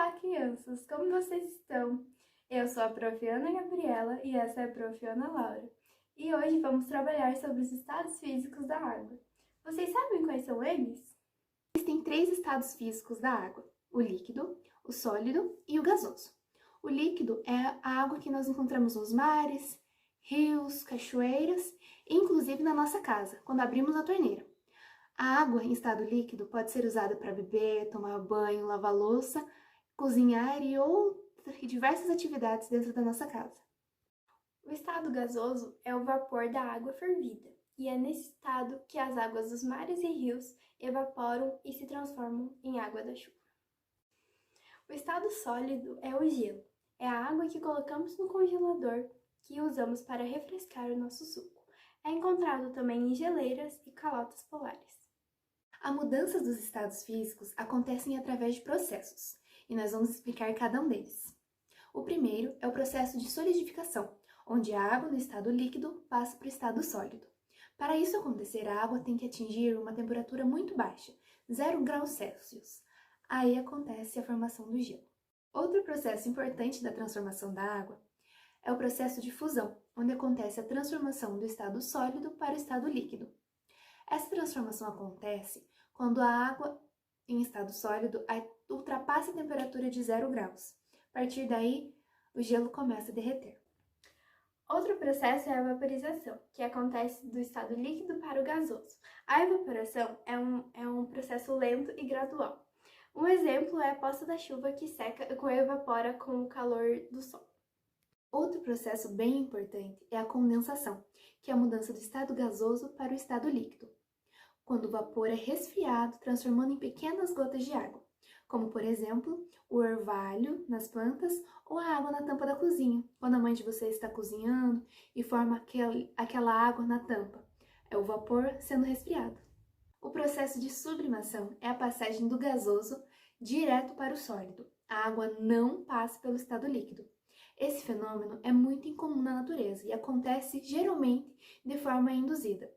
Olá, crianças! Como vocês estão? Eu sou a Prof. Ana Gabriela e essa é a Prof. Ana Laura. E hoje vamos trabalhar sobre os estados físicos da água. Vocês sabem quais são eles? Existem 3 estados físicos da água: o líquido, o sólido e o gasoso. O líquido é a água que nós encontramos nos mares, rios, cachoeiras e inclusive na nossa casa, quando abrimos a torneira. A água em estado líquido pode ser usada para beber, tomar banho, lavar louça, cozinhar e diversas atividades dentro da nossa casa. O estado gasoso é o vapor da água fervida, e é nesse estado que as águas dos mares e rios evaporam e se transformam em água da chuva. O estado sólido é o gelo, é a água que colocamos no congelador que usamos para refrescar o nosso suco. É encontrado também em geleiras e calotas polares. As mudanças dos estados físicos acontecem através de processos, e nós vamos explicar cada um deles. O primeiro é o processo de solidificação, onde a água no estado líquido passa para o estado sólido. Para isso acontecer, a água tem que atingir uma temperatura muito baixa, 0 graus Celsius. Aí acontece a formação do gelo. Outro processo importante da transformação da água é o processo de fusão, onde acontece a transformação do estado sólido para o estado líquido. Essa transformação acontece quando a água em estado sólido ultrapassa a temperatura de 0 graus. A partir daí, o gelo começa a derreter. Outro processo é a vaporização, que acontece do estado líquido para o gasoso. A evaporação é um processo lento e gradual. Um exemplo é a poça da chuva que seca e evapora com o calor do sol. Outro processo bem importante é a condensação, que é a mudança do estado gasoso para o estado líquido, quando o vapor é resfriado, transformando em pequenas gotas de água, como, por exemplo, o orvalho nas plantas ou a água na tampa da cozinha, quando a mãe de vocês está cozinhando e forma aquela água na tampa. É o vapor sendo resfriado. O processo de sublimação é a passagem do gasoso direto para o sólido. A água não passa pelo estado líquido. Esse fenômeno é muito incomum na natureza e acontece geralmente de forma induzida.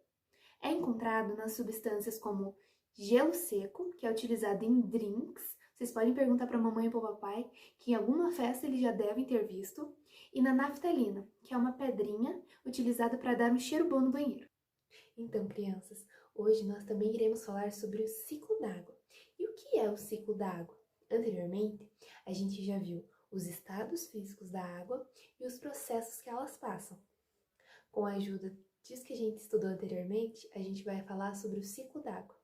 É encontrado nas substâncias como gelo seco, que é utilizado em drinks. Vocês podem perguntar para a mamãe e para o papai, que em alguma festa eles já devem ter visto. E na naftalina, que é uma pedrinha utilizada para dar um cheiro bom no banheiro. Então, crianças, hoje nós também iremos falar sobre o ciclo d'água. E o que é o ciclo d'água? Anteriormente, a gente já viu os estados físicos da água e os processos que elas passam. Com a ajuda disso que a gente estudou anteriormente, a gente vai falar sobre o ciclo d'água.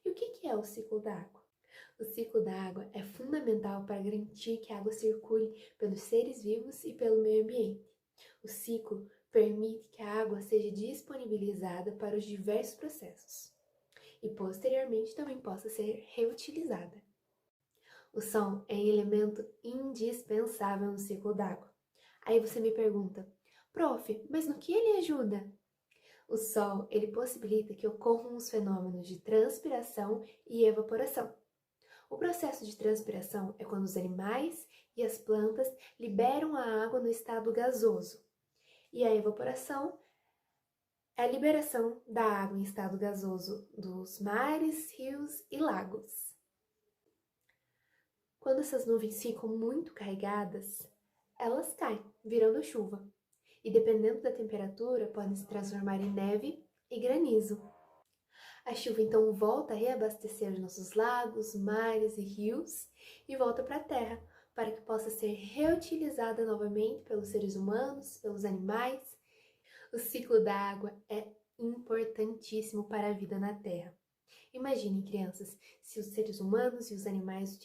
E o que é o ciclo d'água? O ciclo da água é fundamental para garantir que a água circule pelos seres vivos e pelo meio ambiente. O ciclo permite que a água seja disponibilizada para os diversos processos e posteriormente também possa ser reutilizada. O som é um elemento indispensável no ciclo d'água. Aí você me pergunta, prof, mas no que ele ajuda? O sol, ele possibilita que ocorram os fenômenos de transpiração e evaporação. O processo de transpiração é quando os animais e as plantas liberam a água no estado gasoso. E a evaporação é a liberação da água em estado gasoso dos mares, rios e lagos. Quando essas nuvens ficam muito carregadas, elas caem, virando chuva. E dependendo da temperatura, podem se transformar em neve e granizo. A chuva então volta a reabastecer os nossos lagos, mares e rios e volta para a terra, para que possa ser reutilizada novamente pelos seres humanos, pelos animais. O ciclo da água é importantíssimo para a vida na Terra. Imaginem, crianças, se os seres humanos e os animais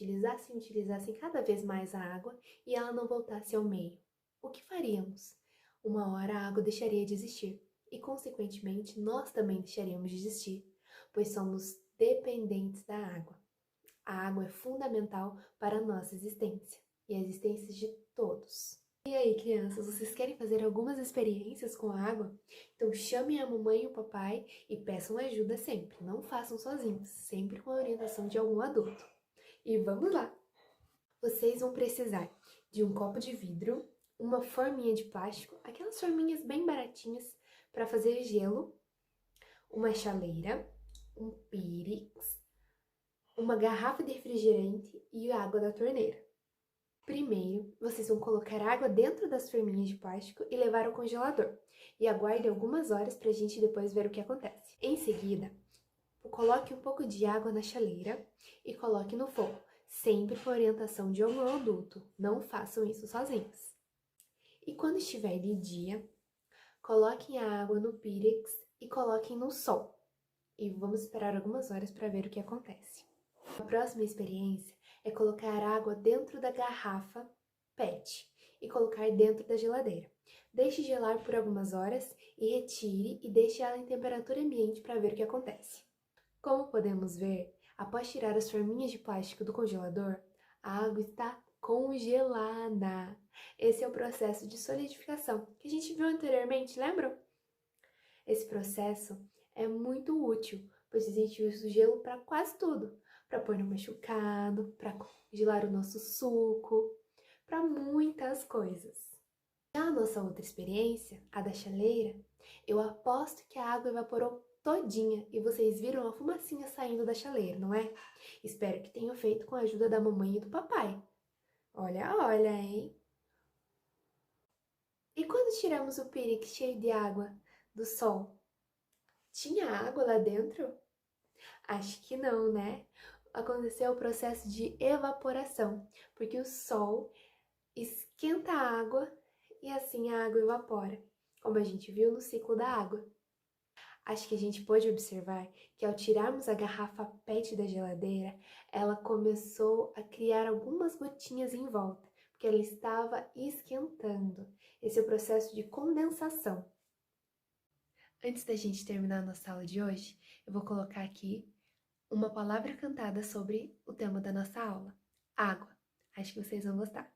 utilizassem cada vez mais a água e ela não voltasse ao meio. O que faríamos? Uma hora a água deixaria de existir e, consequentemente, nós também deixaríamos de existir, pois somos dependentes da água. A água é fundamental para a nossa existência e a existência de todos. E aí, crianças, vocês querem fazer algumas experiências com a água? Então chamem a mamãe e o papai e peçam ajuda sempre. Não façam sozinhos, sempre com a orientação de algum adulto. E vamos lá! Vocês vão precisar de um copo de vidro, uma forminha de plástico, aquelas forminhas bem baratinhas para fazer gelo, uma chaleira, um pírix, uma garrafa de refrigerante e água da torneira. Primeiro, vocês vão colocar água dentro das forminhas de plástico e levar ao congelador. E aguarde algumas horas para a gente depois ver o que acontece. Em seguida, coloque um pouco de água na chaleira e coloque no fogo, sempre com orientação de algum adulto. Não façam isso sozinhos. E quando estiver de dia, coloquem a água no Pyrex e coloquem no sol. E vamos esperar algumas horas para ver o que acontece. A próxima experiência é colocar água dentro da garrafa PET e colocar dentro da geladeira. Deixe gelar por algumas horas e retire e deixe ela em temperatura ambiente para ver o que acontece. Como podemos ver, após tirar as forminhas de plástico do congelador, a água está congelada. Esse é o processo de solidificação que a gente viu anteriormente, lembram? Esse processo é muito útil, pois a gente usa o gelo para quase tudo. Para pôr no machucado, para congelar o nosso suco, para muitas coisas. Já a nossa outra experiência, a da chaleira, eu aposto que a água evaporou todinha e vocês viram a fumacinha saindo da chaleira, não é? Espero que tenham feito com a ajuda da mamãe e do papai. Olha, olha, hein? E quando tiramos o Pyrex cheio de água do sol, tinha água lá dentro? Acho que não, né? Aconteceu o processo de evaporação, porque o sol esquenta a água e assim a água evapora, como a gente viu no ciclo da água. Acho que a gente pode observar que ao tirarmos a garrafa PET da geladeira, ela começou a criar algumas gotinhas em volta, porque ela estava esquentando. Esse é o processo de condensação. Antes da gente terminar a nossa aula de hoje, eu vou colocar aqui uma palavra cantada sobre o tema da nossa aula, água. Acho que vocês vão gostar.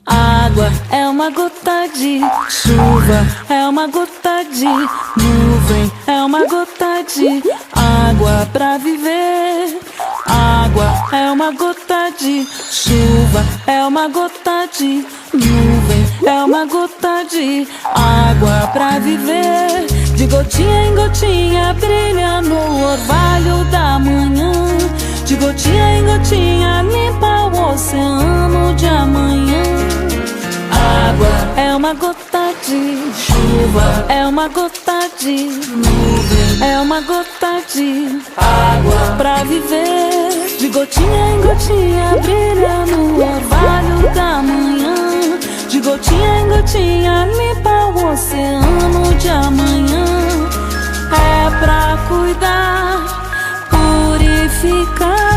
Água é uma gota de chuva, é uma gota de nuvem, é uma gota de água pra viver. Água é uma gota de chuva, é uma gota de nuvem, é uma gota de água pra viver. De gotinha em gotinha brilha no orvalho da manhã. De gotinha em gotinha limpa o oceano de amanhã. Água é uma gota de chuva, é uma gota de nuvem, é uma gota de água pra viver. De gotinha em gotinha brilha no orvalho da manhã. De gotinha em gotinha limpa o oceano de amanhã. É pra cuidar, purificar.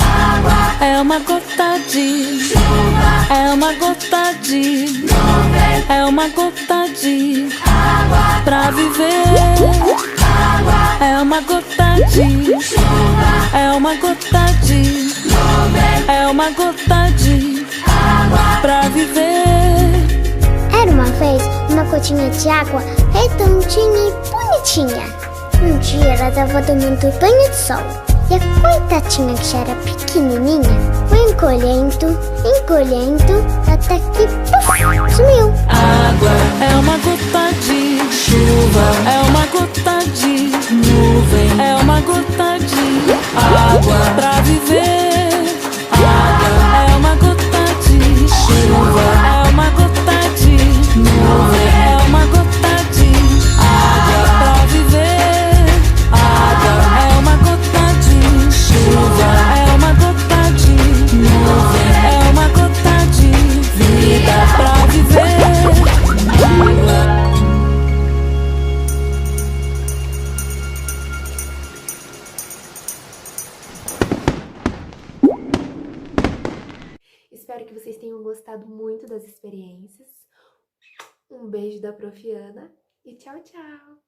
Água é uma gota de chuva, é uma gota de nuvem, é uma gota de água pra viver. Água é uma gota de chuva, é uma gota de nuvem, é uma gota de água pra viver. Era uma vez uma gotinha de água redondinha e bonitinha. Um dia ela estava tomando banho de sol e a coitadinha que já era pequenininha foi encolhendo, até que puff, sumiu. Água é uma gota de chuva, é uma gota de nuvem, é uma gota de água pra viver. Água é uma gota de chuva, é uma gota de nuvem, é uma gota de água pra viver. Água é uma gota de chuva, é uma gota de nuvem, é uma gota de vida pra viver. Espero que vocês tenham gostado muito das experiências. Um beijo da Profiana e tchau, tchau!